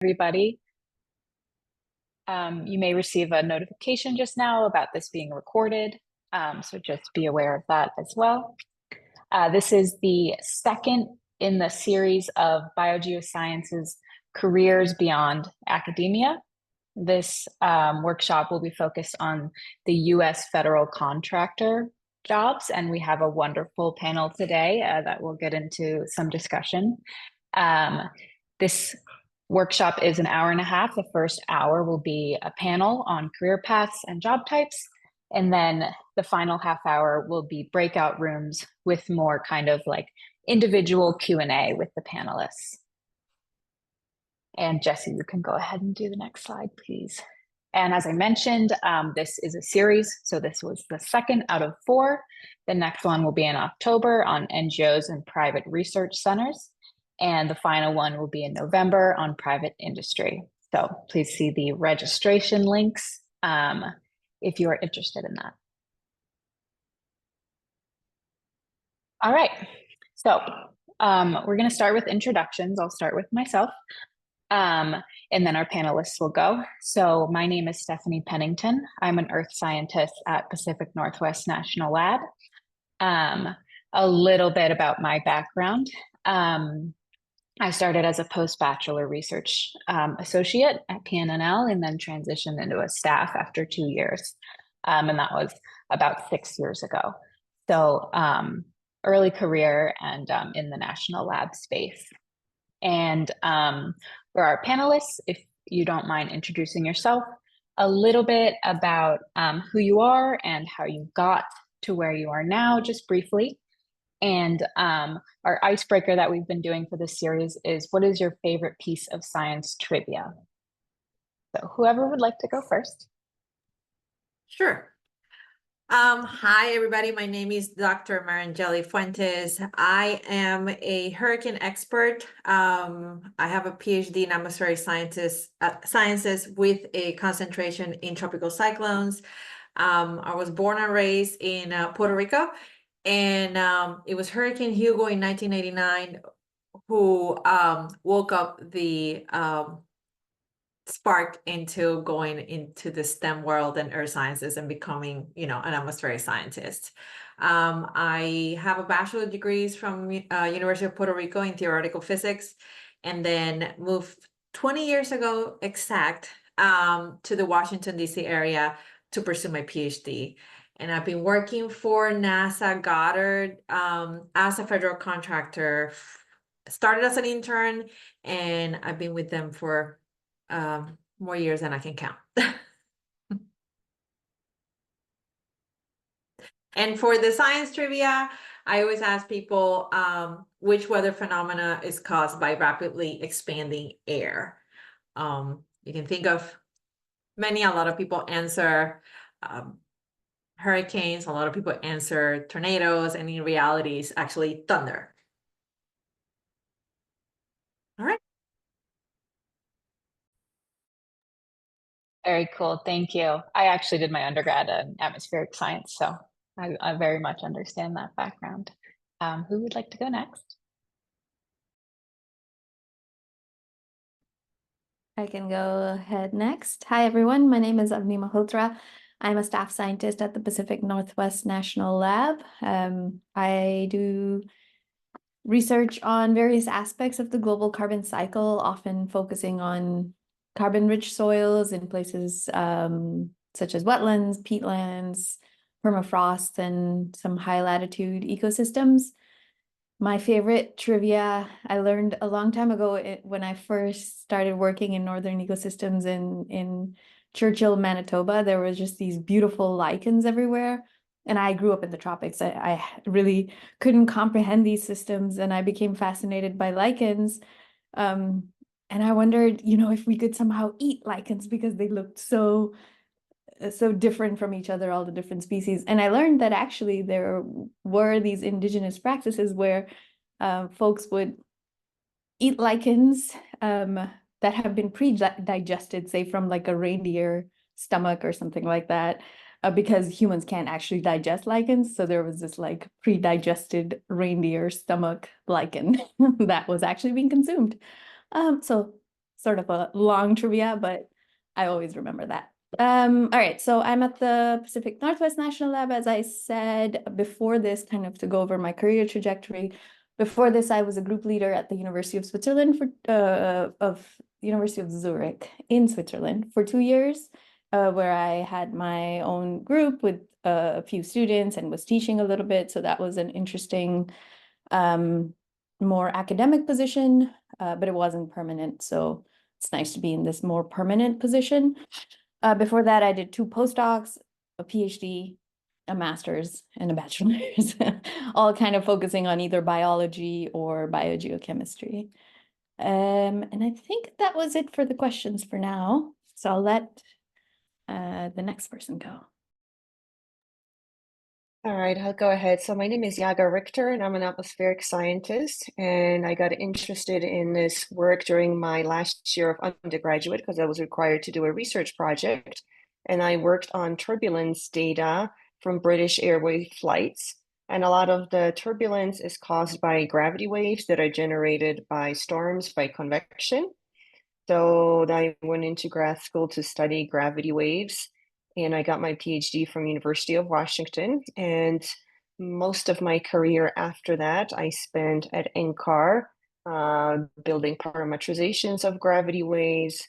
Everybody. You may receive a notification just now about this being recorded, so just be aware of that as well. This is the second in the series of biogeosciences careers beyond academia. This workshop will be focused on the U.S. federal contractor jobs, and we have a wonderful panel today that we'll get into some discussion. This workshop is an hour and a half. The first hour will be a panel on career paths and job types. And then the final half hour will be breakout rooms with more kind of like individual Q&A with the panelists. And Jesse, you can go ahead and do the next slide, please. And as I mentioned, this is a series. So this was the second out of 4. The next one will be in October on NGOs and private research centers. And the final one will be in November on private industry. So please see the registration links if you are interested in that. All right, so we're going to start with introductions. I'll start with myself, and then our panelists will go. So my name is Stephanie Pennington. I'm an earth scientist at Pacific Northwest National Lab. A little bit about my background. I started as a post-bachelor research associate at PNNL and then transitioned into a staff after 2 years. And that was about 6 years ago. So early career and in the national lab space. And for our panelists, if you don't mind introducing yourself, a little bit about who you are and how you got to where you are now, just briefly. And our icebreaker that we've been doing for this series is, what is your favorite piece of science trivia? So whoever would like to go first. Sure. Hi, everybody. My name is Dr. Marangeli Fuentes. I am a hurricane expert. I have a PhD in atmospheric sciences with a concentration in tropical cyclones. I was born and raised in Puerto Rico. And it was Hurricane Hugo in 1989 who woke up the spark into going into the STEM world and earth sciences and becoming, an atmospheric scientist. I have a bachelor's degrees from University of Puerto Rico in theoretical physics, and then moved 20 years ago exact to the Washington, D.C. area to pursue my PhD. And I've been working for NASA Goddard as a federal contractor. Started as an intern, and I've been with them for more years than I can count. And for the science trivia, I always ask people which weather phenomena is caused by rapidly expanding air. You can think of many. A lot of people answer hurricanes, a lot of people answer tornadoes, and in reality, it's actually thunder. All right. Very cool. Thank you. I actually did my undergrad in atmospheric science, so I very much understand that background. Who would like to go next? I can go ahead next. Hi, everyone. My name is Avni Malhotra. I'm a staff scientist at the Pacific Northwest National Lab. I do research on various aspects of the global carbon cycle, often focusing on carbon-rich soils in places such as wetlands, peatlands, permafrost, and some high-latitude ecosystems. My favorite trivia I learned a long time ago when I first started working in northern ecosystems in Churchill, Manitoba. There were just these beautiful lichens everywhere. And I grew up in the tropics. I really couldn't comprehend these systems, and I became fascinated by lichens. And I wondered, if we could somehow eat lichens because they looked so different from each other, all the different species. And I learned that actually there were these indigenous practices where folks would eat lichens that have been pre-digested, say from like a reindeer stomach or something like that, because humans can't actually digest lichens. So there was this like pre-digested reindeer stomach lichen that was actually being consumed. So sort of a long trivia, but I always remember that. All right, so I'm at the Pacific Northwest National Lab, as I said before this, kind of to go over my career trajectory. Before this, I was a group leader at the University of Switzerland University of Zurich in Switzerland for 2 years, where I had my own group with a few students and was teaching a little bit. So that was an interesting, more academic position, but it wasn't permanent. So it's nice to be in this more permanent position. Before that, I did 2 postdocs, a PhD, a master's, and a bachelor's, all kind of focusing on either biology or biogeochemistry. And I think that was it for the questions for now. So I'll let the next person go. All right, I'll go ahead. So my name is Yaga Richter, and I'm an atmospheric scientist. And I got interested in this work during my last year of undergraduate because I was required to do a research project. And I worked on turbulence data from British Airways flights. And a lot of the turbulence is caused by gravity waves that are generated by storms, by convection. So I went into grad school to study gravity waves, and I got my PhD from University of Washington. And most of my career after that, I spent at NCAR, building parametrizations of gravity waves,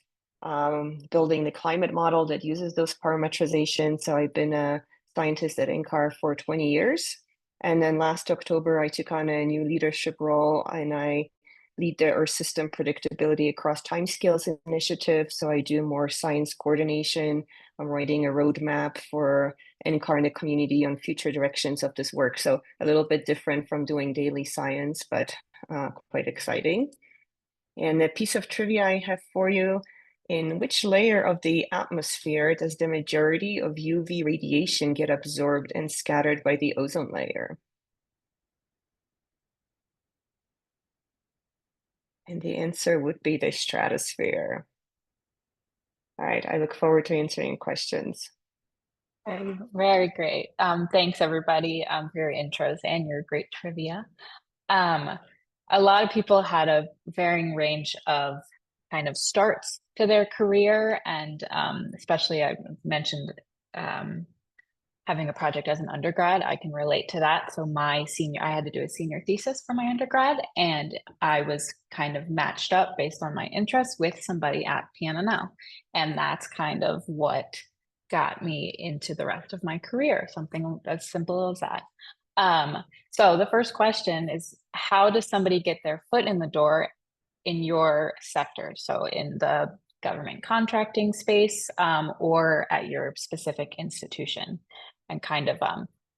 building the climate model that uses those parametrizations. So I've been a scientist at NCAR for 20 years. And then last October, I took on a new leadership role, and I lead the Earth System Predictability Across Timescales initiative. So I do more science coordination. I'm writing a roadmap for NCAR and the community on future directions of this work. So a little bit different from doing daily science, but quite exciting. And the piece of trivia I have for you: in which layer of the atmosphere does the majority of UV radiation get absorbed and scattered by the ozone layer? And the answer would be the stratosphere. All right, I look forward to answering questions. Very, very great. Thanks everybody for your intros and your great trivia. A lot of people had a varying range of kind of starts to their career, and especially I mentioned having a project as an undergrad, I can relate to that. So I had to do a senior thesis for my undergrad, and I was kind of matched up based on my interests with somebody at PNNL. And that's kind of what got me into the rest of my career, something as simple as that. So the first question is, how does somebody get their foot in the door in your sector? So in the government contracting space, or at your specific institution, and kind of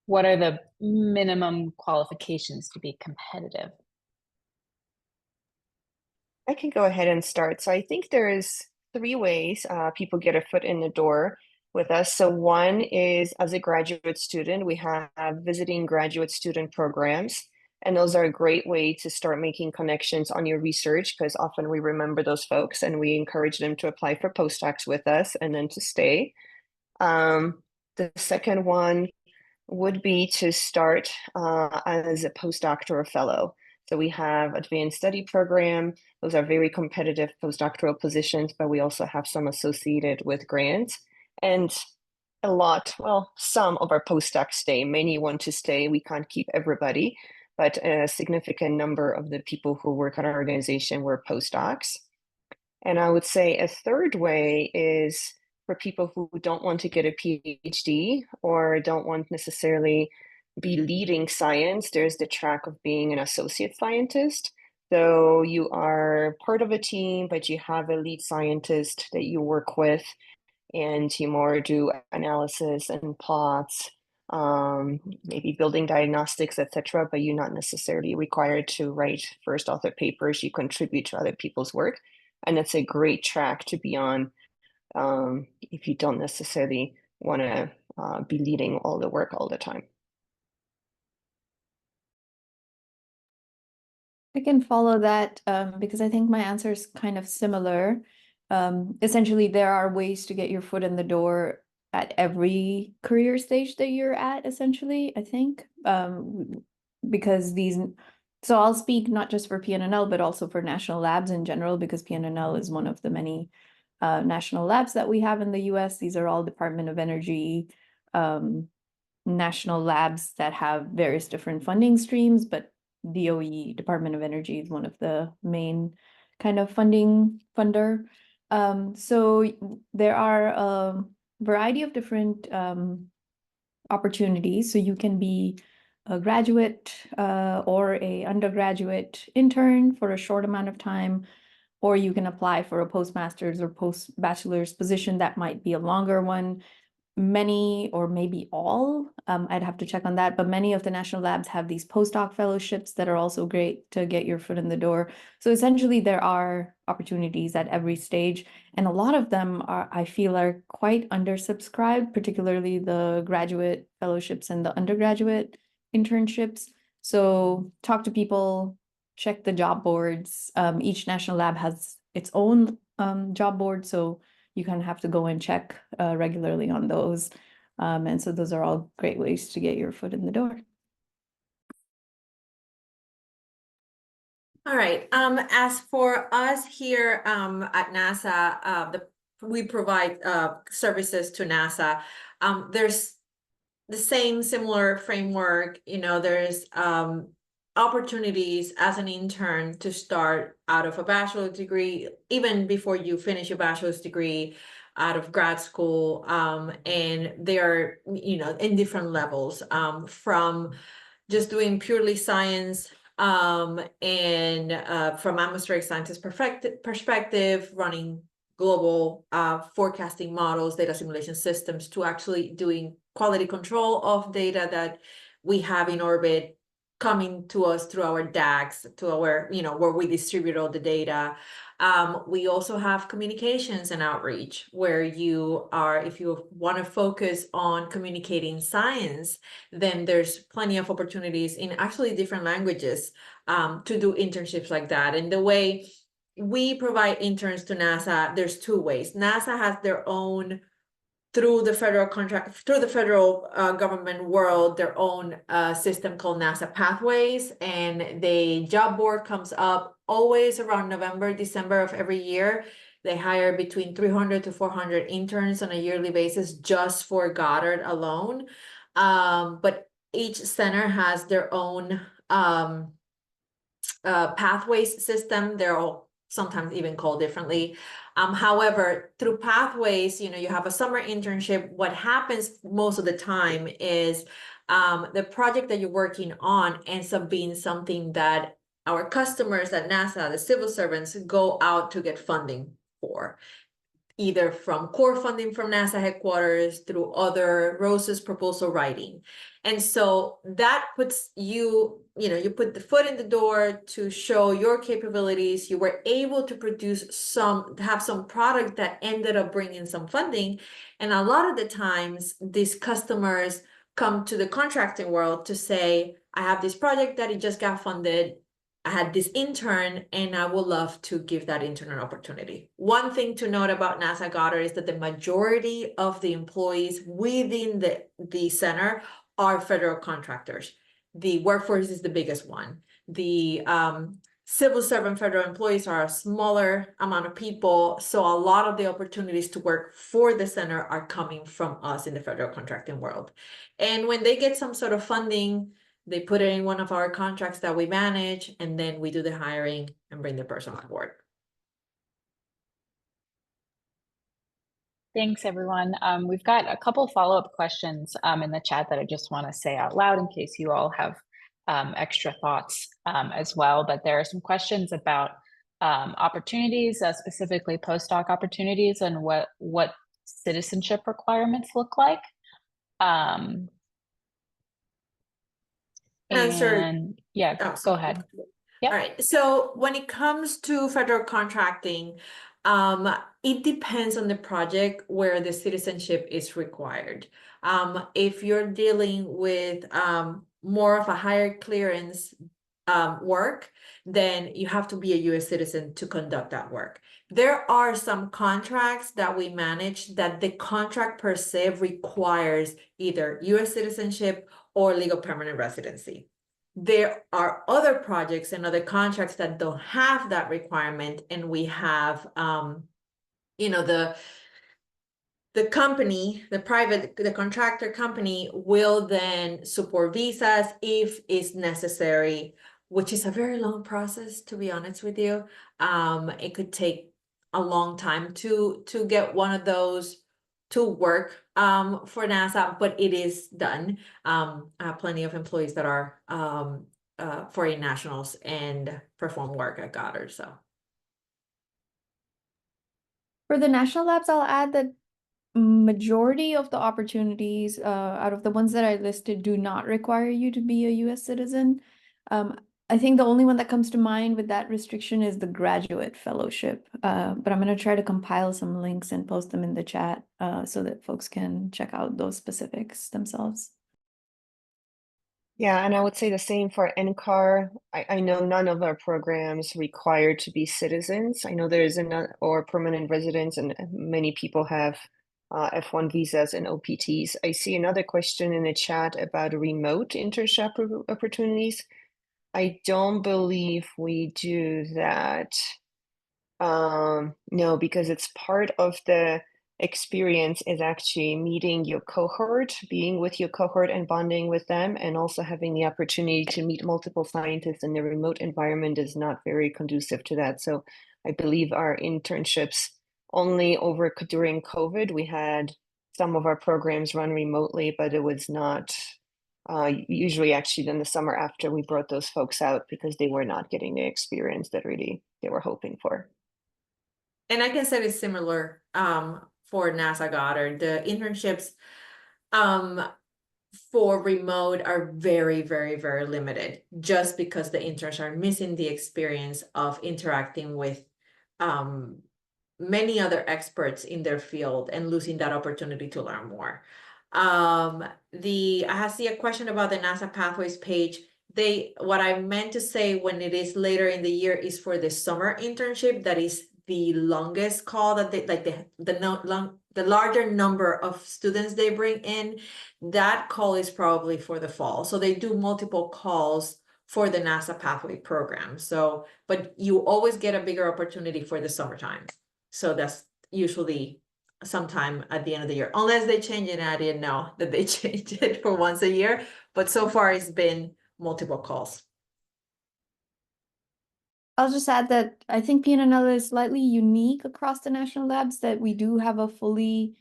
what are the minimum qualifications to be competitive? I can go ahead and start. So I think there's 3 ways people get a foot in the door with us. So one is, as a graduate student, we have visiting graduate student programs. And those are a great way to start making connections on your research, because often we remember those folks and we encourage them to apply for postdocs with us and then to stay. The second one would be to start as a postdoctoral fellow. So we have advanced study program. Those are very competitive postdoctoral positions, but we also have some associated with grants. And some of our postdocs stay. Many want to stay. We can't keep everybody, but a significant number of the people who work at our organization were postdocs. And I would say a third way is for people who don't want to get a PhD or don't want necessarily be leading science. There's the track of being an associate scientist. So you are part of a team, but you have a lead scientist that you work with, and you more do analysis and plots, maybe building diagnostics, etc. But you're not necessarily required to write first author papers. You contribute to other people's work. And it's a great track to be on if you don't necessarily want to be leading all the work all the time. I can follow that because I think my answer is kind of similar. Essentially, there are ways to get your foot in the door at every career stage that you're at, essentially, I think, because So I'll speak not just for PNNL, but also for national labs in general, because PNNL is one of the many national labs that we have in the US. These are all Department of Energy national labs that have various different funding streams, but DOE, Department of Energy, is one of the main kind of funder. So there are a variety of different opportunities. So you can be a graduate or a undergraduate intern for a short amount of time, or you can apply for a postmaster's or post-bachelor's position that might be a longer one. Many, or maybe all, I'd have to check on that, but many of the national labs have these postdoc fellowships that are also great to get your foot in the door. So essentially there are opportunities at every stage, and a lot of them are, I feel, are quite undersubscribed, particularly the graduate fellowships and the undergraduate internships. So talk to people, check the job boards. Each national lab has its own job board, so you kind of have to go and check regularly on those. And so those are all great ways to get your foot in the door. All right. As for us here at NASA, we provide services to NASA. There's the same similar framework. There's opportunities as an intern to start out of a bachelor's degree, even before you finish your bachelor's degree, out of grad school, and they're in different levels, from just doing purely science, and from atmospheric scientist perspective, running global forecasting models, data simulation systems, to actually doing quality control of data that we have in orbit coming to us through our DACs, to our, where we distribute all the data. We also have communications and outreach, where if you want to focus on communicating science, then there's plenty of opportunities in actually different languages to do internships like that. And the way we provide interns to NASA, there's two ways. NASA has their own, through the federal government world, their own system called NASA Pathways, and the job board comes up always around November, December of every year. They hire between 300 to 400 interns on a yearly basis just for Goddard alone. But each center has their own pathways system. They're all sometimes even called differently. However, through pathways, you have a summer internship. What happens most of the time is the project that you're working on ends up being something that our customers at NASA, the civil servants, go out to get funding for, either from core funding from NASA headquarters, through other ROSA's proposal writing. And so that puts you put the foot in the door to show your capabilities. You were able to have some product that ended up bringing some funding. And a lot of the times, these customers come to the contracting world to say, I have this project that it just got funded. I had this intern, and I would love to give that intern an opportunity. One thing to note about NASA Goddard is that the majority of the employees within the center are federal contractors. The workforce is the biggest one. The civil servant federal employees are a smaller amount of people, so a lot of the opportunities to work for the center are coming from us in the federal contracting world. And when they get some sort of funding, they put it in one of our contracts that we manage, and then we do the hiring and bring the person on board. Thanks, everyone. We've got a couple follow-up questions in the chat that I just want to say out loud in case you all have extra thoughts as well. But there are some questions about opportunities, specifically postdoc opportunities, and what citizenship requirements look like. And yeah, go ahead. Yep. All right. So when it comes to federal contracting, it depends on the project where the citizenship is required. If you're dealing with more of a higher clearance work, then you have to be a U.S. citizen to conduct that work. There are some contracts that we manage that the contract per se requires either U.S. citizenship or legal permanent residency. there are other projects and other contracts that don't have that requirement, and we have, you know, the company, the contractor company will then support visas if it's necessary, which is a very long process, to be honest with you. It could take a long time to get one of those to work for NASA, but it is done. I have plenty of employees that are foreign nationals and perform work at Goddard. So For the national labs, I'll add that majority of the opportunities out of the ones that I listed do not require you to be a US citizen. I think the only one that comes to mind with that restriction is the graduate fellowship. But I'm going to try to compile some links and post them in the chat so that folks can check out those specifics themselves. Yeah, and I would say the same for NCAR. I know none of our programs require to be citizens. I know there is or permanent residents, and many people have F1 visas and OPTs. I see another question in the chat about remote internship opportunities. I don't believe we do that. No, because it's part of the experience is actually meeting your cohort, being with your cohort and bonding with them, and also having the opportunity to meet multiple scientists in the remote environment is not very conducive to that. So I believe our internships only during COVID, we had some of our programs run remotely, but it was not usually actually then the summer after we brought those folks out because they were not getting the experience that really they were hoping for. And I can say it's similar for NASA Goddard. The internships for remote are very, very, very limited, just because the interns are missing the experience of interacting with many other experts in their field and losing that opportunity to learn more. I see a question about the NASA Pathways page. What I meant to say when it is later in the year is for the summer internship, that is the longest call that they like the larger number of students they bring in. That call is probably for the fall. So they do multiple calls for the NASA Pathway program. So, but you always get a bigger opportunity for the summertime. So that's usually sometime at the end of the year, unless they change it. I didn't know that they changed it for once a year, but so far it's been multiple calls. I'll just add that I think PNNL is slightly unique across the national labs, that we do have a fully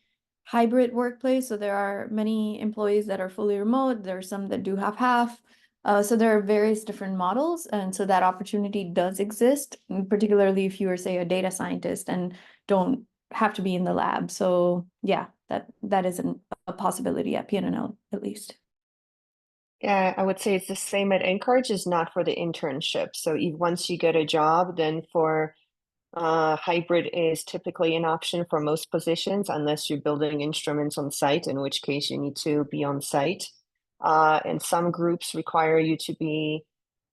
hybrid workplace. So there are many employees that are fully remote. There are some that do have half. So there are various different models. And so that opportunity does exist, particularly if you are, say, a data scientist and don't have to be in the lab. So yeah, that is a possibility at PNNL at least. Yeah, I would say it's the same at NCAR, just not for the internship. So once you get a job, then for hybrid is typically an option for most positions, unless you're building instruments on site, in which case you need to be on site. And some groups require you to be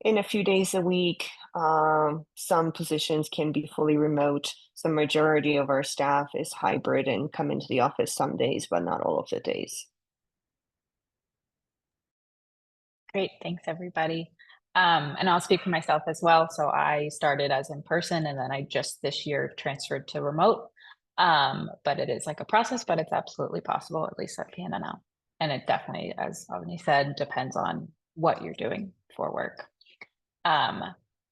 in a few days a week. Some positions can be fully remote. The majority of our staff is hybrid and come into the office some days, but not all of the days. Great, thanks everybody. And I'll speak for myself as well. So I started as in person, and then I just this year transferred to remote. But it is like a process, but it's absolutely possible, at least at PNNL. And it definitely, as Avni said, depends on what you're doing for work.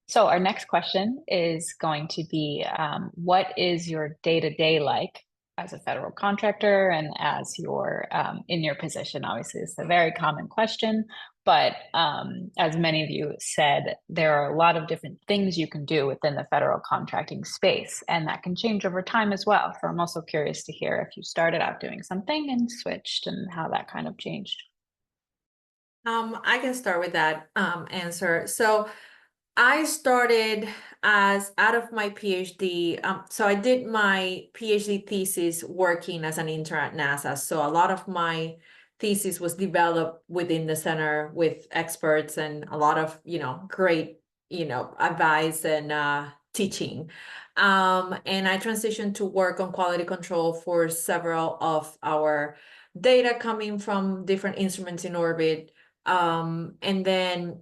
So our next question is going to be, what is your day-to-day like as a federal contractor and as your in your position? Obviously, it's a very common question, but as many of you said, there are a lot of different things you can do within the federal contracting space, and that can change over time as well. So I'm also curious to hear if you started out doing something and switched and how that kind of changed. I can start with that answer. So I started as out of my PhD. So I did my PhD thesis working as an intern at NASA. So a lot of my thesis was developed within the center with experts and a lot of, great, advice and teaching. And I transitioned to work on quality control for several of our data coming from different instruments in orbit. And then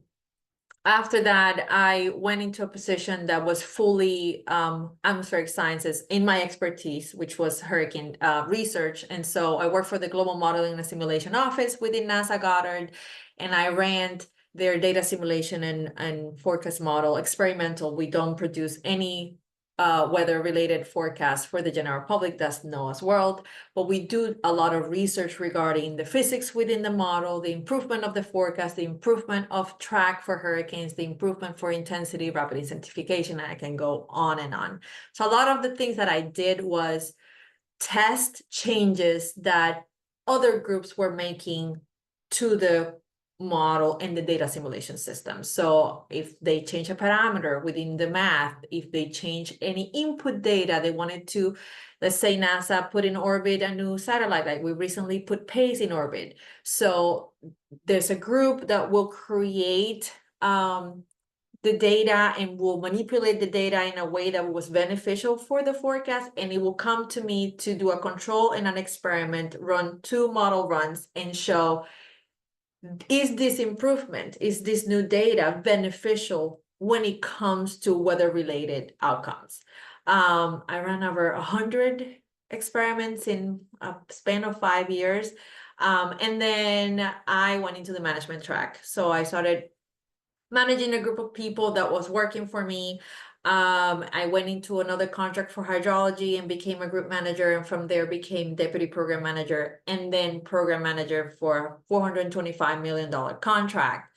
After that, I went into a position that was fully atmospheric sciences in my expertise, which was hurricane research. And so I worked for the Global Modeling and Simulation Office within NASA Goddard, and I ran their data simulation and forecast model experimental. We don't produce any weather-related forecasts for the general public. That's NOAA's world, but we do a lot of research regarding the physics within the model, the improvement of the forecast, the improvement of track for hurricanes, the improvement for intensity, rapid intensification, and I can go on and on. So a lot of the things that I did was test changes that other groups were making to the model and the data simulation system. So if they change a parameter within the math, if they change any input data, they wanted to, let's say NASA put in orbit a new satellite, like we recently put PACE in orbit. So there's a group that will create the data and will manipulate the data in a way that was beneficial for the forecast, and it will come to me to do a control and an experiment, run 2 model runs and show, is this improvement, is this new data beneficial when it comes to weather-related outcomes? I ran over 100 experiments in a span of 5 years. And then I went into the management track. So I started managing a group of people that was working for me. I went into another contract for hydrology and became a group manager, and from there became deputy program manager and then program manager for a $425 million contract,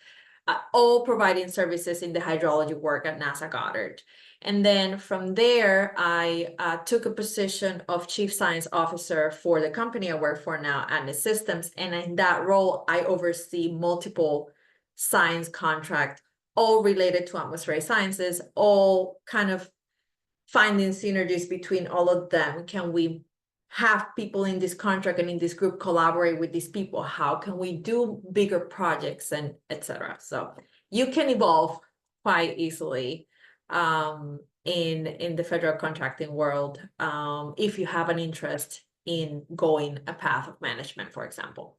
all providing services in the hydrology work at NASA Goddard. And then from there, I took a position of chief science officer for the company I work for now, NSF Systems. And in that role, I oversee multiple science contracts, all related to atmospheric sciences, all kind of finding synergies between all of them. Can we have people in this contract and in this group collaborate with these people? How can we do bigger projects and etc.? So you can evolve quite easily in the federal contracting world if you have an interest in going a path of management, for example.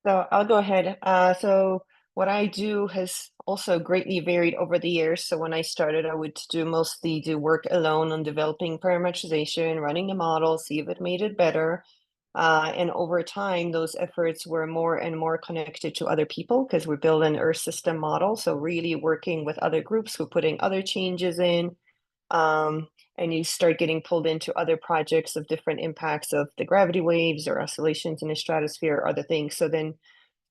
So I'll go ahead. So what I do has also greatly varied over the years. So when I started, I would mostly do work alone on developing parameterization, running the model, see if it made it better. And over time, those efforts were more and more connected to other people because we build an Earth system model. So really working with other groups who putting other changes in. And you start getting pulled into other projects of different impacts of the gravity waves or oscillations in the stratosphere or other things. So then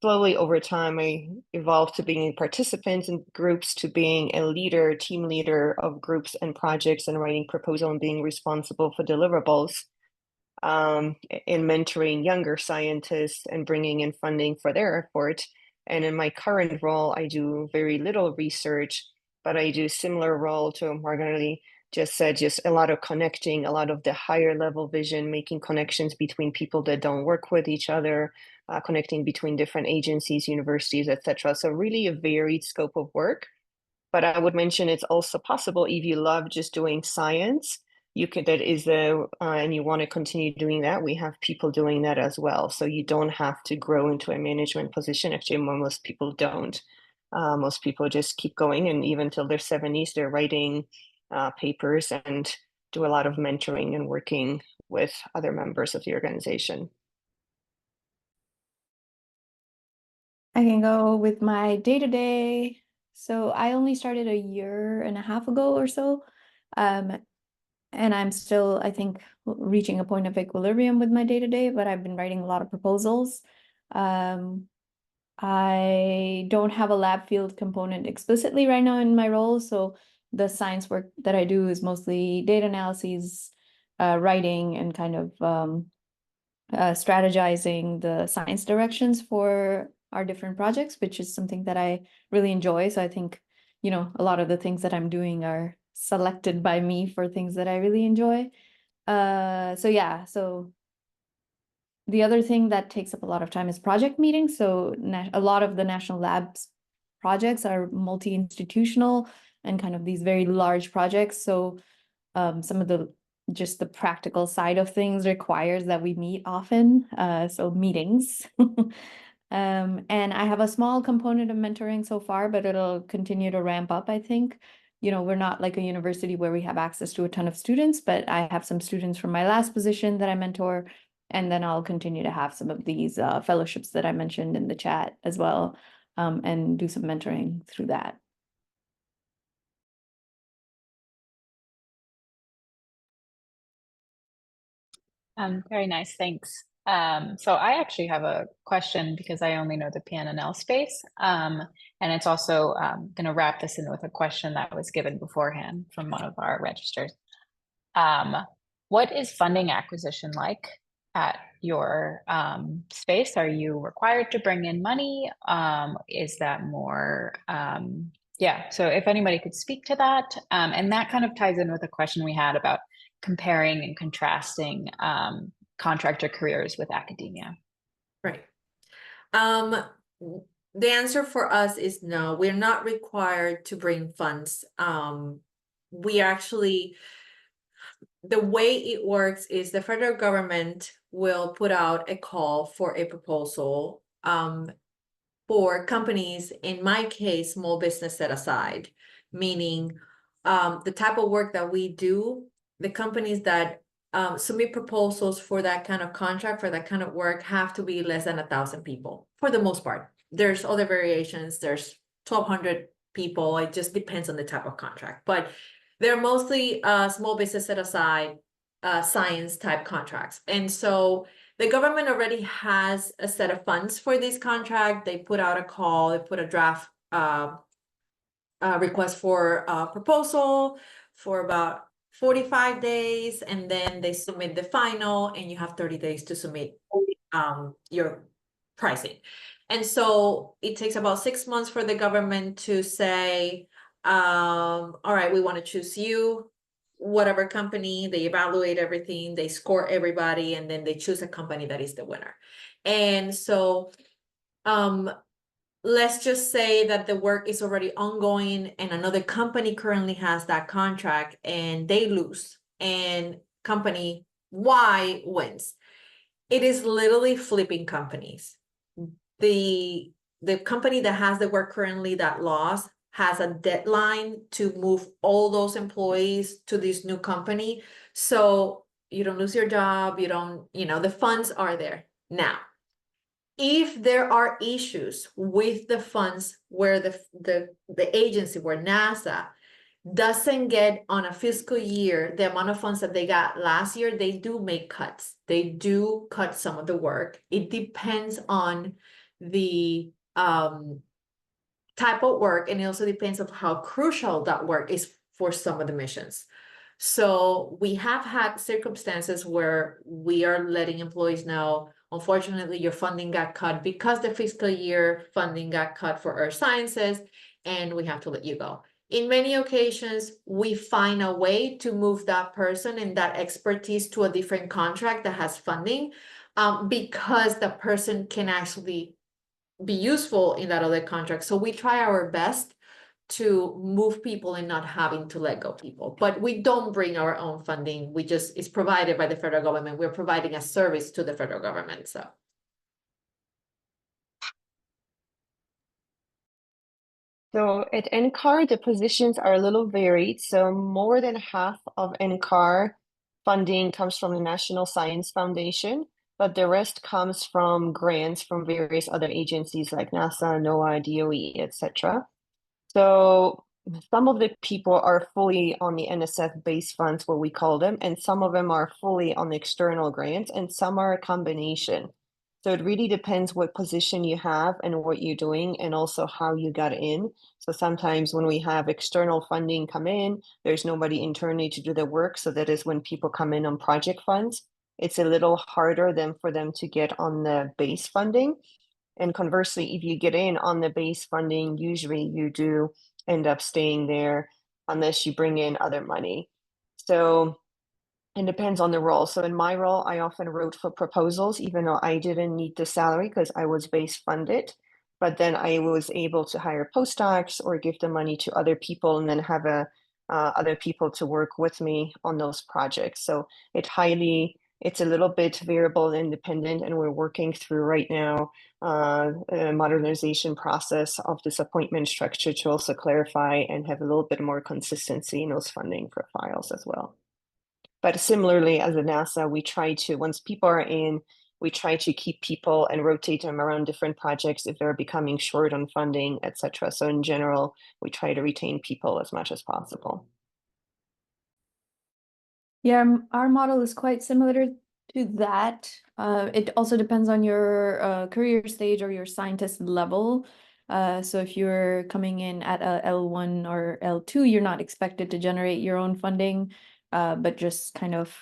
slowly over time, I evolved to being participants in groups to being a leader, team leader of groups and projects and writing proposal and being responsible for deliverables, in mentoring younger scientists and bringing in funding for their effort. And in my current role, I do very little research, but I do similar role to Margarita just said, just a lot of connecting, a lot of the higher level vision, making connections between people that don't work with each other, connecting between different agencies, universities, etc. So really a varied scope of work. But I would mention it's also possible if you love just doing science, you could, and you want to continue doing that, we have people doing that as well. So you don't have to grow into a management position. Actually, most people don't. Most people just keep going, and even till their 70s, they're writing papers and do a lot of mentoring and working with other members of the organization. I can go with my day-to-day. So I only started 1.5 years ago or so. And I'm still, I think, reaching a point of equilibrium with my day-to-day, but I've been writing a lot of proposals. I don't have a lab field component explicitly right now in my role, so the science work that I do is mostly data analyses, writing, and kind of strategizing the science directions for our different projects, which is something that I really enjoy. So I think, a lot of the things that I'm doing are selected by me for things that I really enjoy. So the other thing that takes up a lot of time is project meetings. So a lot of the national labs projects are multi-institutional and kind of these very large projects. So some of the practical side of things requires that we meet often. So meetings. And I have a small component of mentoring so far, but it'll continue to ramp up, I think. You know, we're not like a university where we have access to a ton of students, but I have some students from my last position that I mentor, and then I'll continue to have some of these fellowships that I mentioned in the chat as well, and do some mentoring through that. Very nice, thanks. So I actually have a question because I only know the PNNL space. And it's also going to wrap this in with a question that was given beforehand from one of our registers. What is funding acquisition like at your space? Are you required to bring in money? Is that more, yeah, so if anybody could speak to that. And that kind of ties in with a question we had about comparing and contrasting contractor careers with academia. Right. The answer for us is no, we're not required to bring funds. We actually, the way it works is the federal government will put out a call for a proposal for companies, in my case, small business set aside, meaning the type of work that we do, the companies that submit proposals for that kind of contract, for that kind of work, have to be less than 1,000 people for the most part. There's other variations, there's 1,200 people, it just depends on the type of contract, but they're mostly small business set aside science type contracts. And so the government already has a set of funds for this contract. They put out a call, they put a draft request for a proposal for about 45 days, and then they submit the final, and you have 30 days to submit your pricing. And so it takes about 6 months for the government to say, all right, we want to choose you, whatever company. They evaluate everything, they score everybody, and then they choose a company that is the winner. And so let's just say that the work is already ongoing and another company currently has that contract and they lose and company Y wins. It is literally flipping companies. The company that has the work currently that lost has a deadline to move all those employees to this new company. So you don't lose your job, you don't, the funds are there. Now, if there are issues with the funds where the agency, where NASA doesn't get on a fiscal year the amount of funds that they got last year, they do make cuts. They do cut some of the work. It depends on the type of work, and it also depends on how crucial that work is for some of the missions. So we have had circumstances where we are letting employees know, unfortunately, your funding got cut because the fiscal year funding got cut for earth sciences, and we have to let you go. In many occasions, we find a way to move that person and that expertise to a different contract that has funding, because the person can actually be useful in that other contract. So we try our best to move people and not having to let go people, but we don't bring our own funding. It's provided by the federal government. We're providing a service to the federal government. So at NCAR, the positions are a little varied. So more than half of NCAR funding comes from the National Science Foundation, but the rest comes from grants from various other agencies like NASA, NOAA, DOE, etc. So some of the people are fully on the NSF base funds, what we call them, and some of them are fully on the external grants, and some are a combination. So it really depends what position you have and what you're doing, and also how you got in. So sometimes when we have external funding come in, there's nobody internally to do the work. So that is when people come in on project funds. It's a little harder than for them to get on the base funding. And conversely, if you get in on the base funding, usually you do end up staying there unless you bring in other money. So it depends on the role. So in my role, I often wrote for proposals, even though I didn't need the salary because I was base funded. But then I was able to hire postdocs or give the money to other people and then have other people to work with me on those projects. So it highly It's a little bit variable and independent, and we're working through right now a modernization process of this appointment structure to also clarify and have a little bit more consistency in those funding profiles as well. But similarly, as a NASA, we try to, once people are in, we try to keep people and rotate them around different projects if they're becoming short on funding, etc. So in general, we try to retain people as much as possible. Yeah, our model is quite similar to that. It also depends on your career stage or your scientist level. So if you're coming in at a L1 or L2, you're not expected to generate your own funding, but just kind of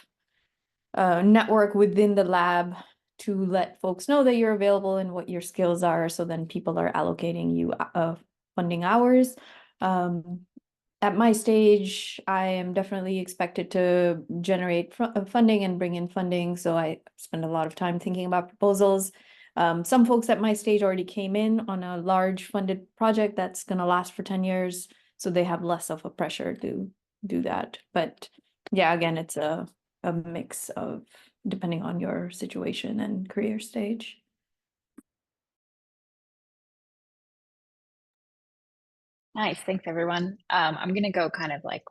network within the lab to let folks know that you're available and what your skills are. So then people are allocating you funding hours. At my stage, I am definitely expected to generate funding and bring in funding. So I spend a lot of time thinking about proposals. Some folks at my stage already came in on a large funded project that's going to last for 10 years. So they have less of a pressure to do that. But yeah, again, it's a mix of depending on your situation and career stage. Nice, thanks everyone. I'm going to go kind of like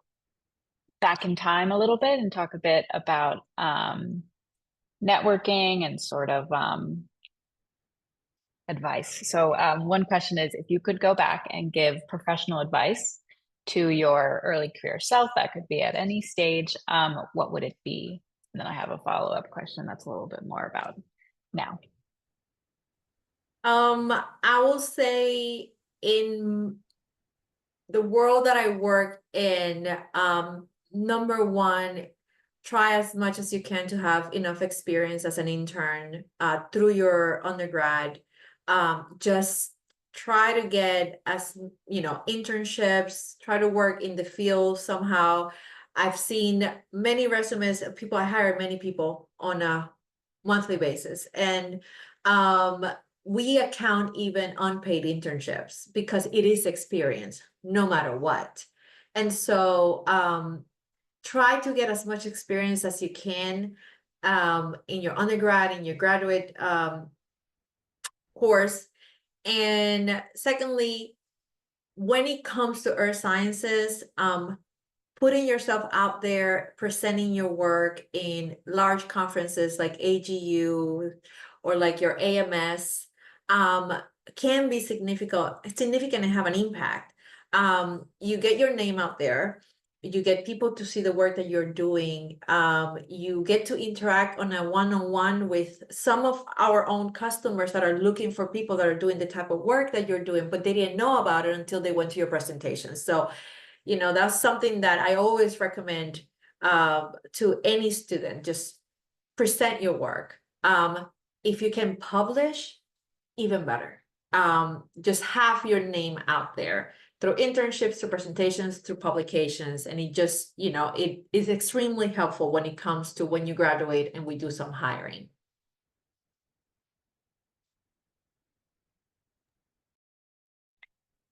back in time a little bit and talk a bit about networking and sort of advice. So one question is, if you could go back and give professional advice to your early career self, that could be at any stage, what would it be? And then I have a follow-up question that's a little bit more about now. I will say in the world that I work in, number one, try as much as you can to have enough experience as an intern through your undergrad. Just try to get internships, try to work in the field somehow. I've seen many resumes of people, I hired many people on a monthly basis. And we account even unpaid internships because it is experience no matter what. And so try to get as much experience as you can in your undergrad, in your graduate course. And secondly, when it comes to earth sciences, putting yourself out there, presenting your work in large conferences like AGU or like your AMS can be significant and have an impact. You get your name out there, you get people to see the work that you're doing, you get to interact on a one-on-one with some of our own customers that are looking for people that are doing the type of work that you're doing, but they didn't know about it until they went to your presentation. So, that's something that I always recommend to any student. Just present your work. If you can publish, even better. Just have your name out there through internships, through presentations, through publications. And it just, it is extremely helpful when it comes to when you graduate and we do some hiring.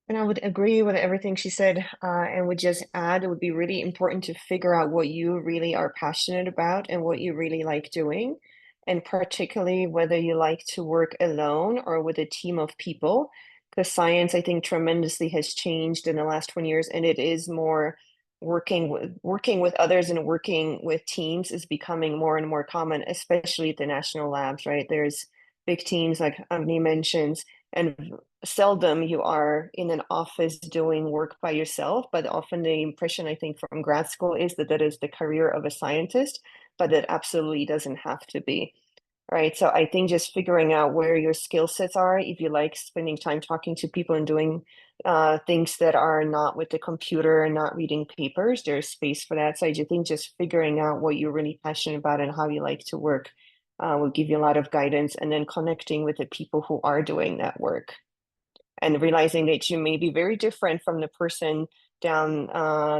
And I would agree with everything she said, and would just add, it would be really important to figure out what you really are passionate about and what you really like doing, and particularly whether you like to work alone or with a team of people, because science, I think, tremendously has changed in the last 20 years, and it is more working with others and working with teams is becoming more and more common, especially at the national labs, right? There's big teams like Avni mentions, and seldom you are in an office doing work by yourself, but often the impression I think from grad school is that that is the career of a scientist, but that absolutely doesn't have to be, right? So I think just figuring out where your skill sets are, if you like spending time talking to people and doing things that are not with the computer and not reading papers, there's space for that. So I think just figuring out what you're really passionate about and how you like to work will give you a lot of guidance, and then connecting with the people who are doing that work and realizing that you may be very different from the person down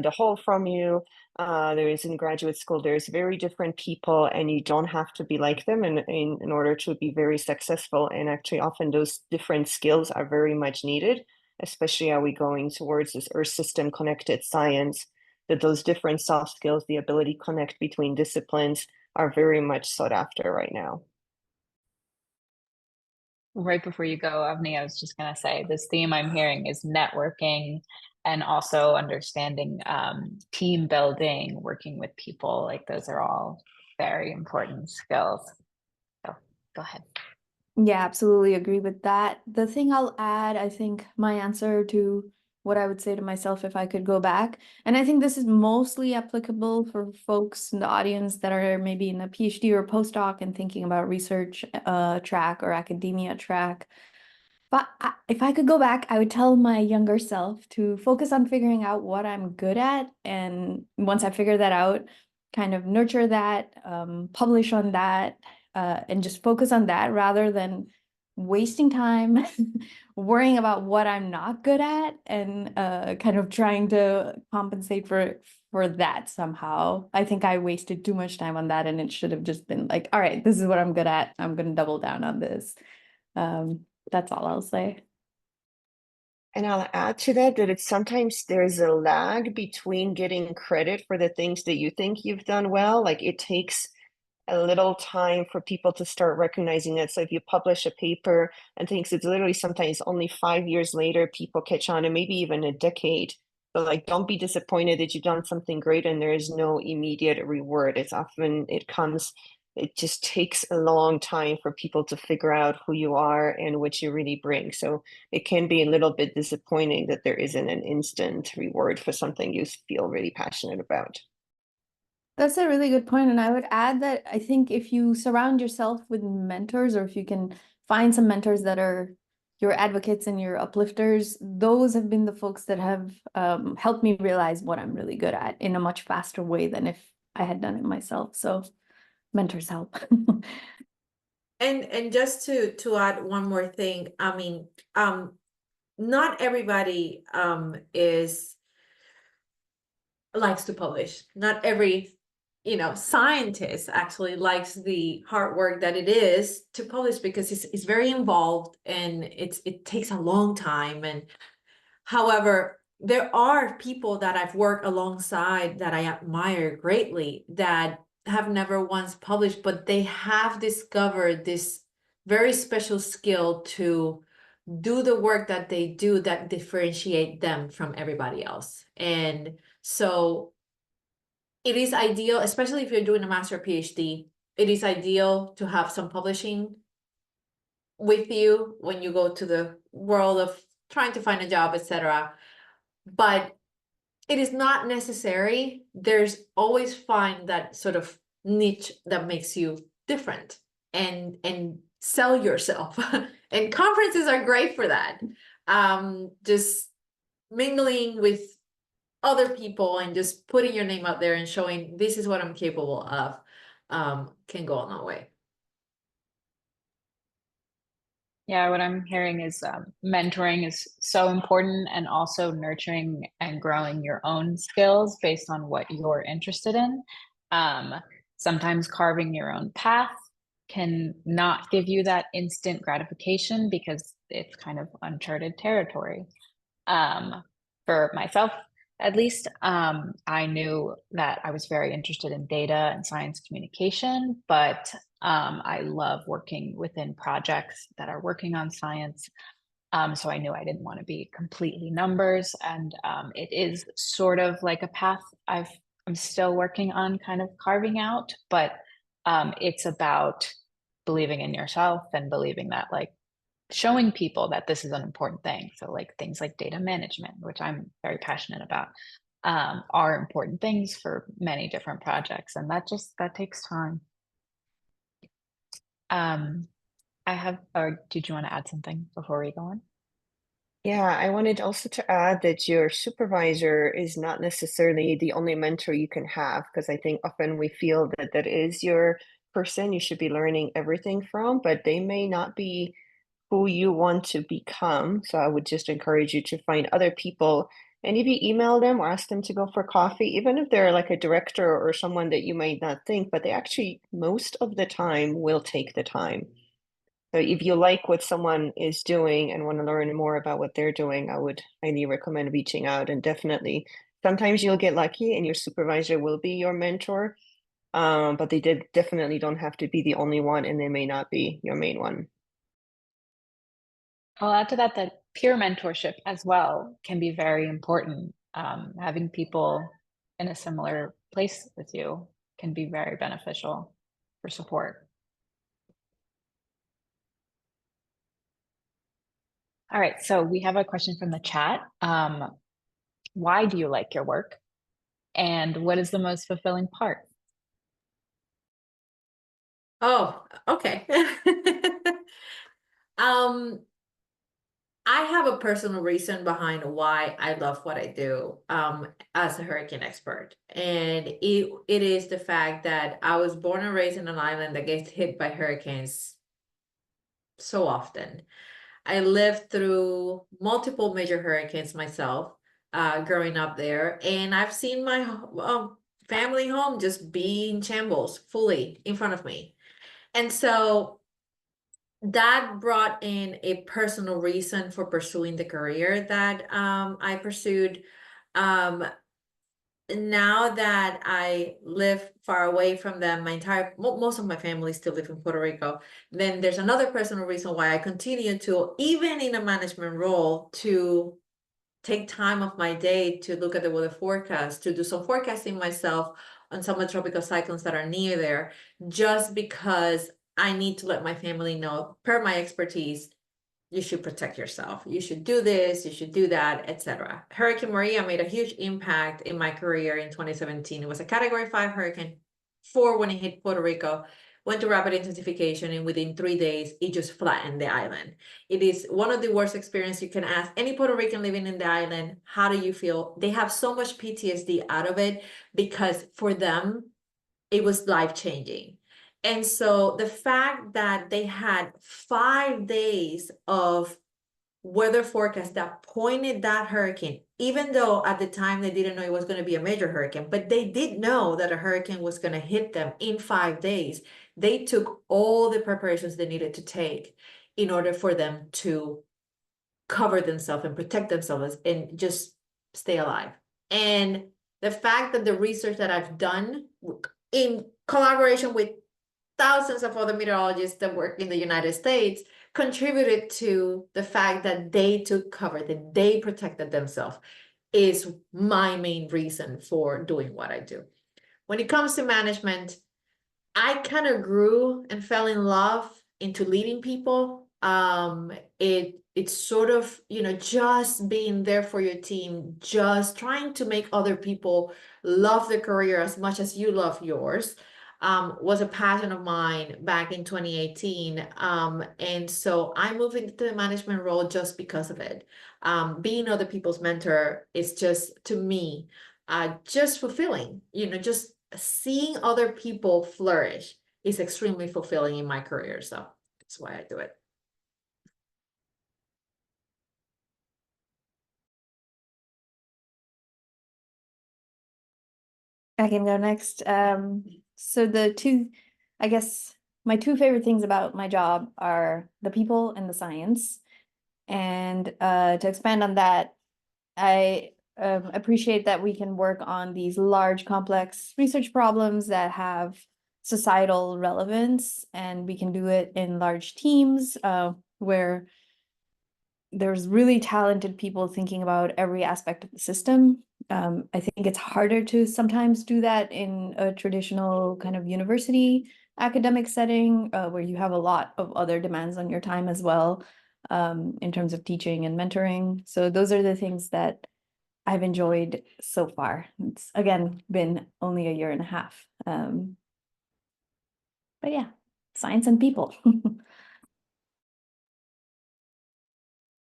the hall from you. There is in graduate school, there's very different people, and you don't have to be like them in order to be very successful. And actually often those different skills are very much needed, especially are we going towards this earth system connected science, that those different soft skills, the ability to connect between disciplines, are very much sought after right now. Right before you go, Avni, I was just going to say this theme I'm hearing is networking and also understanding team building, working with people. Like those are all very important skills. So go ahead. Yeah, absolutely agree with that. The thing I'll add, I think my answer to what I would say to myself if I could go back, and I think this is mostly applicable for folks in the audience that are maybe in a PhD or postdoc and thinking about research track or academia track. But if I could go back, I would tell my younger self to focus on figuring out what I'm good at. And once I figure that out, kind of nurture that, publish on that, and just focus on that rather than wasting time worrying about what I'm not good at and kind of trying to compensate for that somehow. I think I wasted too much time on that, and it should have just been like, all right, this is what I'm good at. I'm going to double down on this. That's all I'll say. And I'll add to that it's sometimes there's a lag between getting credit for the things that you think you've done well. Like it takes a little time for people to start recognizing it. So if you publish a paper and things, it's literally sometimes only 5 years later, people catch on, and maybe even a decade. So like, don't be disappointed that you've done something great and there is no immediate reward. It's often, it just takes a long time for people to figure out who you are and what you really bring. So it can be a little bit disappointing that there isn't an instant reward for something you feel really passionate about. That's a really good point. And I would add that I think if you surround yourself with mentors, or if you can find some mentors that are your advocates and your uplifters, those have been the folks that have helped me realize what I'm really good at in a much faster way than if I had done it myself. So mentors help. And just to add one more thing, I mean, not everybody is likes to publish. Not every scientist actually likes the hard work that it is to publish, because it's very involved and it takes a long time. And however, there are people that I've worked alongside that I admire greatly that have never once published, but they have discovered this very special skill to do the work that they do that differentiate them from everybody else. And so it is ideal, especially if you're doing a master or PhD, it is ideal to have some publishing with you when you go to the world of trying to find a job, etc. But it is not necessary. There's always find that sort of niche that makes you different and sell yourself. And conferences are great for that. Just mingling with other people and just putting your name out there and showing this is what I'm capable of can go a long way. Yeah, what I'm hearing is mentoring is so important, and also nurturing and growing your own skills based on what you're interested in. Sometimes carving your own path can not give you that instant gratification because it's kind of uncharted territory. For myself, at least, I knew that I was very interested in data and science communication, but I love working within projects that are working on science. So I knew I didn't want to be completely numbers, and it is sort of like a path I'm still working on kind of carving out, but it's about believing in yourself and believing that like showing people that this is an important thing. So like things like data management, which I'm very passionate about, are important things for many different projects. And that takes time. Or did you want to add something before we go on? Yeah, I wanted also to add that your supervisor is not necessarily the only mentor you can have, because I think often we feel that that is your person you should be learning everything from, but they may not be who you want to become. So I would just encourage you to find other people. And if you email them or ask them to go for coffee, even if they're like a director or someone that you might not think, but they actually most of the time will take the time. So if you like what someone is doing and want to learn more about what they're doing, I would highly recommend reaching out. And definitely, sometimes you'll get lucky and your supervisor will be your mentor. but they definitely don't have to be the only one, and they may not be your main one. I'll add to that that peer mentorship as well can be very important. Having people in a similar place with you can be very beneficial for support. All right, so we have a question from the chat. Why do you like your work? And what is the most fulfilling part? Oh, okay. I have a personal reason behind why I love what I do as a hurricane expert. And it is the fact that I was born and raised in an island that gets hit by hurricanes so often. I lived through multiple major hurricanes myself growing up there, and I've seen my family home just be in shambles fully in front of me. And so that brought in a personal reason for pursuing the career that I pursued. Now that I live far away from them, most of my family still live in Puerto Rico. Then there's another personal reason why I continue to, even in a management role, to take time of my day to look at the weather forecast, to do some forecasting myself on some of the tropical cyclones that are near there, just because I need to let my family know, per my expertise, you should protect yourself. You should do this, you should do that, etc. Hurricane Maria made a huge impact in my career in 2017. It was a Category 5 hurricane, 4 when it hit Puerto Rico, went to rapid intensification, and within 3 days, it just flattened the island. It is one of the worst experiences. You can ask any Puerto Rican living in the island, how do you feel? They have so much PTSD out of it because for them, it was life-changing. And so the fact that they had 5 days of weather forecast that pointed that hurricane, even though at the time they didn't know it was going to be a major hurricane, but they did know that a hurricane was going to hit them in 5 days. They took all the preparations they needed to take in order for them to cover themselves and protect themselves and just stay alive. And the fact that the research that I've done in collaboration with thousands of other meteorologists that work in the United States contributed to the fact that they took cover, that they protected themselves, is my main reason for doing what I do. When it comes to management, I kind of grew and fell in love into leading people. It's sort of, just being there for your team, just trying to make other people love their career as much as you love yours. Was a passion of mine back in 2018. And so I moved into the management role just because of it. Being other people's mentor is just, to me, just fulfilling, just seeing other people flourish is extremely fulfilling in my career. So that's why I do it. I can go next. So I guess my two favorite things about my job are the people and the science. And to expand on that, I appreciate that we can work on these large, complex research problems that have societal relevance, and we can do it in large teams where there's really talented people thinking about every aspect of the system. I think it's harder to sometimes do that in a traditional kind of university academic setting where you have a lot of other demands on your time as well in terms of teaching and mentoring. So those are the things that I've enjoyed so far. It's, again, been only a year and a half. But yeah, science and people.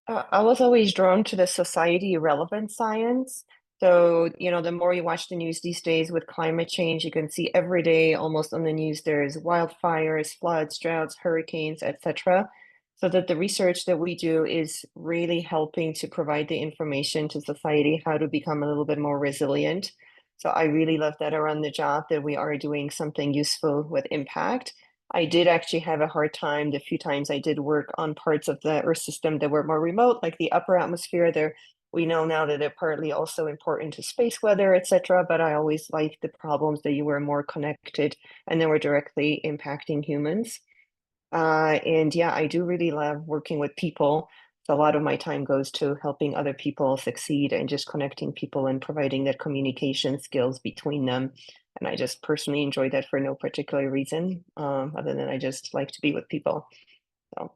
I was always drawn to the society relevant science. So, the more you watch the news these days with climate change, you can see every day almost on the news, there's wildfires, floods, droughts, hurricanes, etc. So that the research that we do is really helping to provide the information to society how to become a little bit more resilient. So I really love that around the job, that we are doing something useful with impact. I did actually have a hard time the few times I did work on parts of the Earth system that were more remote, like the upper atmosphere. There we know now that they're partly also important to space weather, etc. But I always liked the problems that you were more connected and they were directly impacting humans. And yeah, I do really love working with people. So a lot of my time goes to helping other people succeed and just connecting people and providing that communication skills between them. And I just personally enjoy that for no particular reason, other than I just like to be with people. So.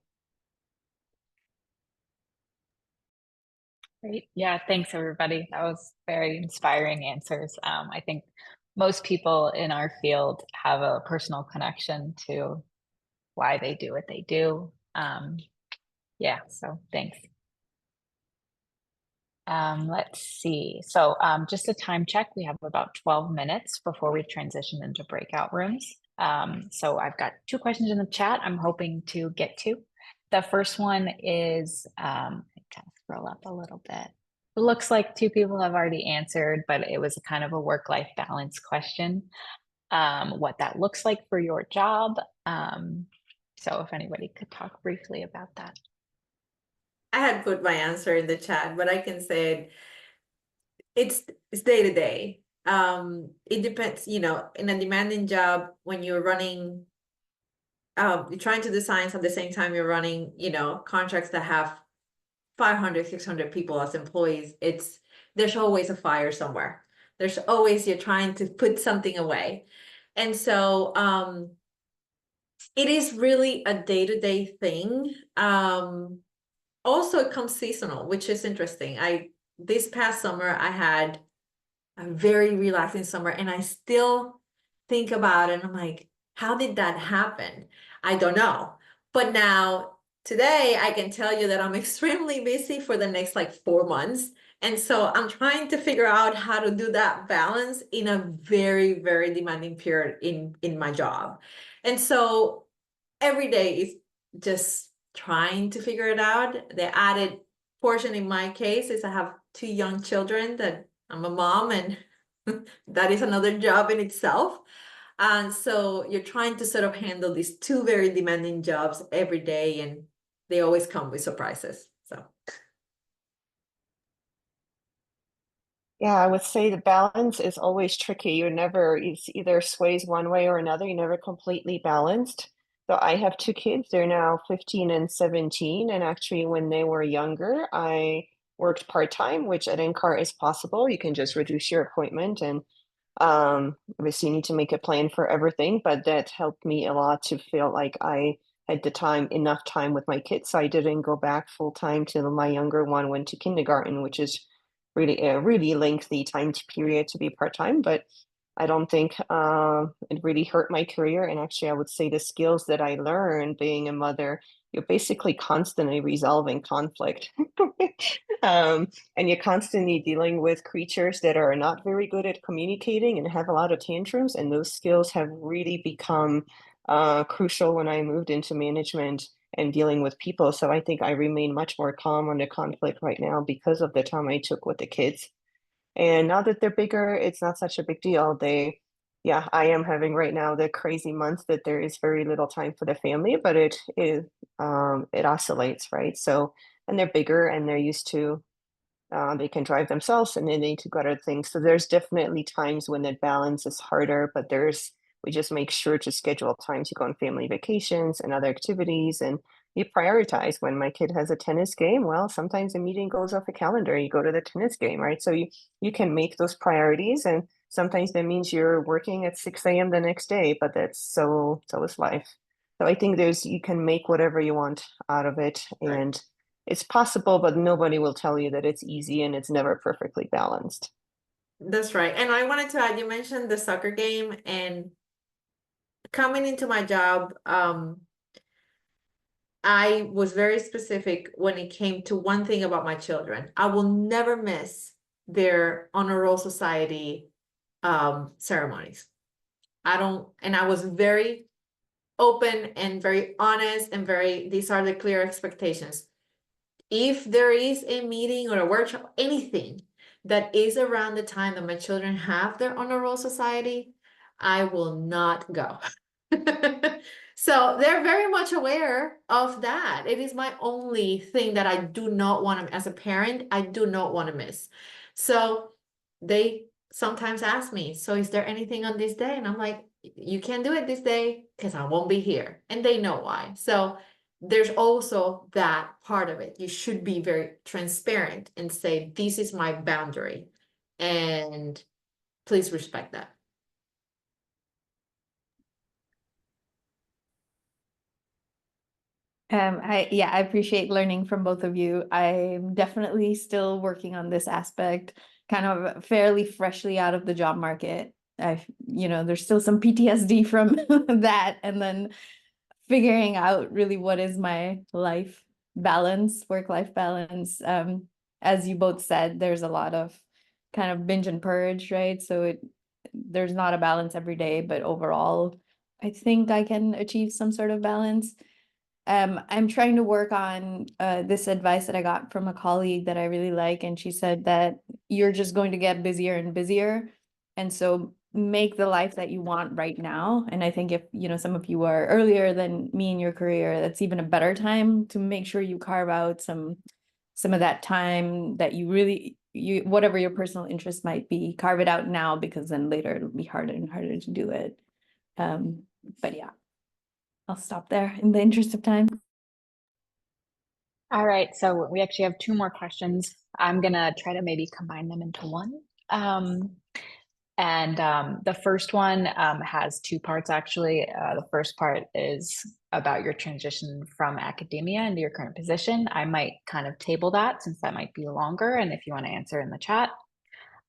Great. Yeah, thanks everybody. That was very inspiring answers. I think most people in our field have a personal connection to why they do what they do. Yeah, so thanks. Let's see. So just a time check. We have about 12 minutes before we transition into breakout rooms. So I've got 2 questions in the chat I'm hoping to get to. The first one is, kind of scroll up a little bit. It looks like 2 people have already answered, but it was a kind of a work-life balance question. What that looks like for your job. So if anybody could talk briefly about that. I had put my answer in the chat, but I can say it's day to day. It depends, you know, in a demanding job, when you're running, you're trying to do science at the same time you're running, you know, contracts that have 500, 600 people as employees. There's always a fire somewhere. There's always, you're trying to put something away. And so, it is really a day-to-day thing. Also, it comes seasonal, which is interesting. This past summer, I had a very relaxing summer, and I still think about it. And I'm like, how did that happen? I don't know. But now, today, I can tell you that I'm extremely busy for the next like 4 months. And so I'm trying to figure out how to do that balance in a very, very demanding period in my job. And so every day is just trying to figure it out. The added portion in my case is I have 2 young children that I'm a mom, and that is another job in itself. And so you're trying to sort of handle these 2 very demanding jobs every day, and they always come with surprises. So. Yeah, I would say the balance is always tricky. It's either sways one way or another. You're never completely balanced. So I have 2 kids. They're now 15 and 17. And actually, when they were younger, I worked part-time, which at NCAR is possible. You can just reduce your appointment, and obviously you need to make a plan for everything, but that helped me a lot to feel like I had enough time with my kids. So I didn't go back full-time till my younger one went to kindergarten, which is really a really lengthy time period to be part-time, but I don't think it really hurt my career. And actually, I would say the skills that I learned being a mother, you're basically constantly resolving conflict. And you're constantly dealing with creatures that are not very good at communicating and have a lot of tantrums. And those skills have really become crucial when I moved into management and dealing with people. So I think I remain much more calm on the conflict right now because of the time I took with the kids. And now that they're bigger, it's not such a big deal. Yeah, I am having right now the crazy month that there is very little time for the family, but it oscillates, right? So, and they're bigger and they're used to, they can drive themselves and they need to go to things. So there's definitely times when that balance is harder, but we just make sure to schedule time to go on family vacations and other activities, and you prioritize. When my kid has a tennis game, well, sometimes a meeting goes off a calendar, you go to the tennis game, right? So you can make those priorities, and sometimes that means you're working at 6 a.m. the next day, but so is life. So I think you can make whatever you want out of it, Right. and it's possible, but nobody will tell you that it's easy and it's never perfectly balanced. That's right. And I wanted to add, you mentioned the soccer game, and coming into my job, I was very specific when it came to one thing about my children. I will never miss their honor roll society ceremonies. And I was very open and very honest and these are the clear expectations. If there is a meeting or a workshop, anything that is around the time that my children have their honor roll society, I will not go. So they're very much aware of that. It is my only thing that I do not want to, as a parent, I do not want to miss. So they sometimes ask me, so is there anything on this day? And I'm like, you can't do it this day because I won't be here. And they know why. So there's also that part of it. You should be very transparent and say, this is my boundary, and please respect that. I appreciate learning from both of you. I'm definitely still working on this aspect, kind of fairly freshly out of the job market. There's still some PTSD from that, and then figuring out really what is my life balance, work-life balance. As you both said, there's a lot of kind of binge and purge, right? So there's not a balance every day, but overall, I think I can achieve some sort of balance. I'm trying to work on this advice that I got from a colleague that I really like, and she said that you're just going to get busier and busier, and so make the life that you want right now. And I think if some of you are earlier than me in your career, that's even a better time to make sure you carve out some of that time that you whatever your personal interest might be, carve it out now, because then later it'll be harder and harder to do it. But yeah. I'll stop there in the interest of time. All right, so we actually have 2 more questions. I'm gonna try to maybe combine them into one. The first one has 2 parts actually. The first part is about your transition from academia into your current position. I might kind of table that since that might be longer, and if you want to answer in the chat.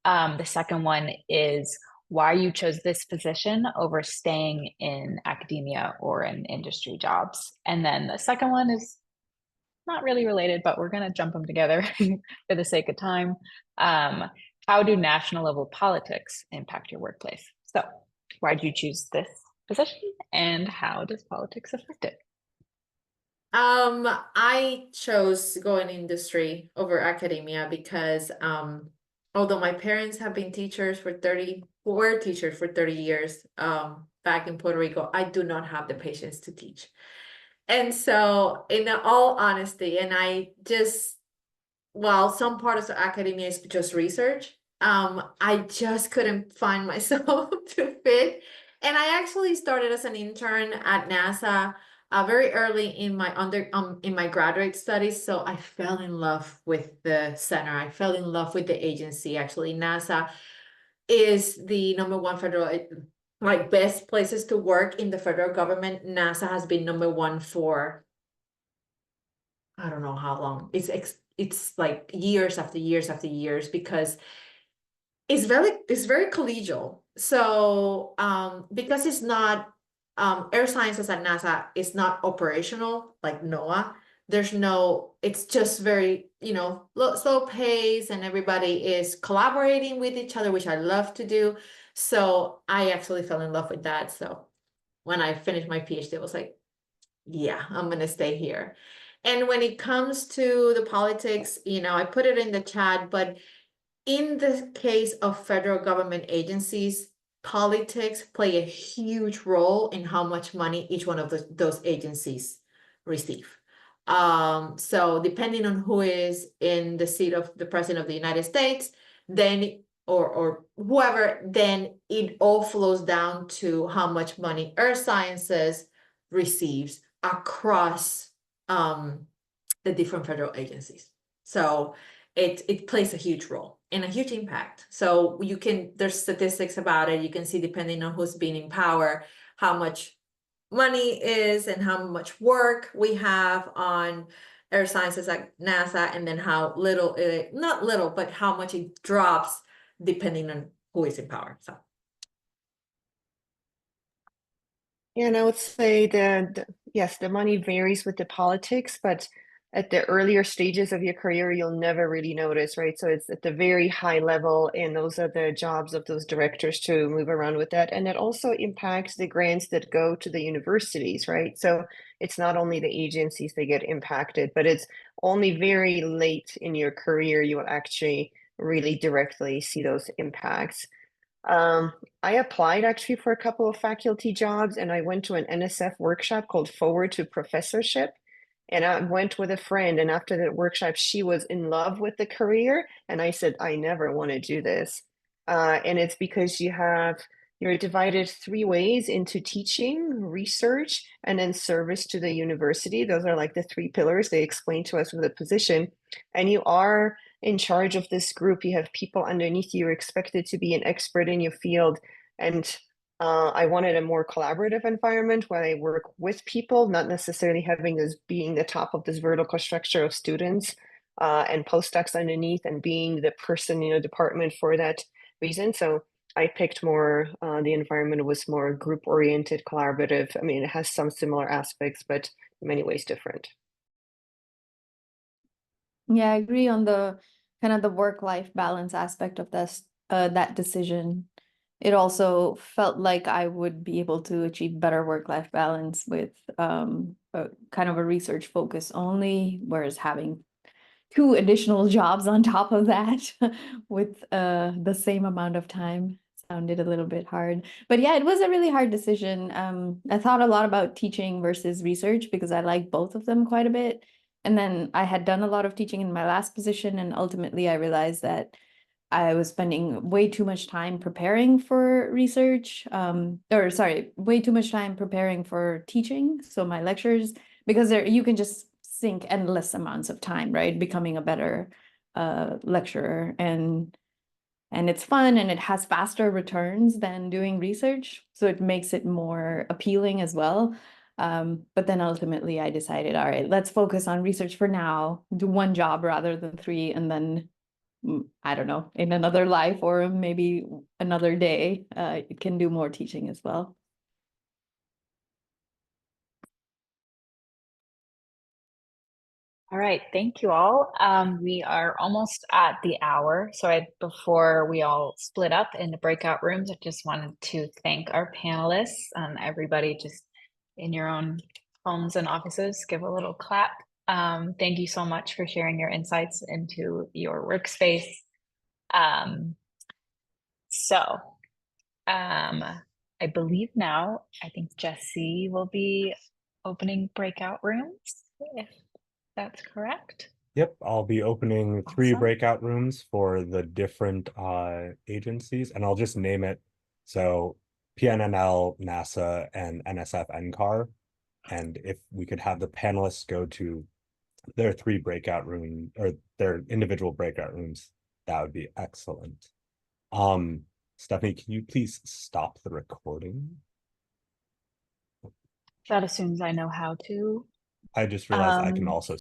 The second one is why you chose this position over staying in academia or in industry jobs. And then the second one is not really related, but we're going to jump them together for the sake of time. How do national level politics impact your workplace? So why did you choose this position, and how does politics affect it? I chose going industry over academia because although my parents have been teachers for 30 years back in Puerto Rico, I do not have the patience to teach. And so in all honesty, and I just, while some parts of academia is just research, I just couldn't find myself to fit. And I actually started as an intern at NASA very early in my graduate studies. So I fell in love with the center. I fell in love with the agency. Actually, NASA is the #1 federal, like, best places to work in the federal government. NASA has been #1 for I don't know how long. It's like years after years after years, because it's very collegial. So because it's not air sciences at NASA is not operational like NOAA. It's just very, slow pace, and everybody is collaborating with each other, which I love to do. So I actually fell in love with that. So when I finished my PhD, I was like, yeah, I'm gonna stay here. And when it comes to the politics, I put it in the chat, but in the case of federal government agencies, politics play a huge role in how much money each one of those agencies receive. So depending on who is in the seat of the President of the United States, then or whoever, then it all flows down to how much money Earth Sciences receives across the different federal agencies. So it plays a huge role and a huge impact. So there's statistics about it. You can see, depending on who's been in power, how much money is and how much work we have on Earth Sciences at NASA, and then how little, not little, but how much it drops depending on who is in power. So. Yeah, and I would say yes, the money varies with the politics, but at the earlier stages of your career, you'll never really notice, right? So it's at the very high level, and those are the jobs of those directors to move around with that. And it also impacts the grants that go to the universities, right? So it's not only the agencies that get impacted, but it's only very late in your career you will actually really directly see those impacts. I applied actually for a couple of faculty jobs, and I went to an NSF workshop called Forward to Professorship. And I went with a friend, and after that workshop, she was in love with the career. And I said, I never want to do this. And it's because you're divided 3 ways into teaching, research, and then service to the university. Those are like the 3 pillars they explained to us with the position. And you are in charge of this group. You have people underneath you. You're expected to be an expert in your field. And I wanted a more collaborative environment where I work with people, not necessarily having this being the top of this vertical structure of students and postdocs underneath and being the person in a department for that reason. So I picked more, the environment was more group oriented, collaborative. I mean, it has some similar aspects, but in many ways different. Yeah, I agree on the kind of the work-life balance aspect of this, that decision. It also felt like I would be able to achieve better work-life balance with kind of a research focus only, whereas having 2 additional jobs on top of that with the same amount of time sounded a little bit hard. But yeah, it was a really hard decision. I thought a lot about teaching versus research because I like both of them quite a bit. And then I had done a lot of teaching in my last position, and ultimately I realized that I was spending way too much time preparing for research, or sorry, way too much time preparing for teaching. So my lectures, because you can just sink endless amounts of time, right? Becoming a better lecturer, and it's fun and it has faster returns than doing research. So it makes it more appealing as well. But then ultimately I decided, all right, let's focus on research for now, do 1 job rather than 3, and then I don't know, in another life or maybe another day, it can do more teaching as well. All right, thank you all. We are almost at the hour. So before we all split up into breakout rooms, I just wanted to thank our panelists and everybody just in your own homes and offices, give a little clap. Thank you so much for sharing your insights into your workspace. I believe now, I think Jesse will be opening breakout rooms, if that's correct. Yep, I'll be opening 3 Awesome. breakout rooms for the different agencies, and I'll just name it. So PNNL, NASA, and NSF NCAR. And if we could have the panelists go to their 3 breakout room or their individual breakout rooms, that would be excellent. Stephanie, can you please stop the recording? That assumes I know how to. I just realized I can also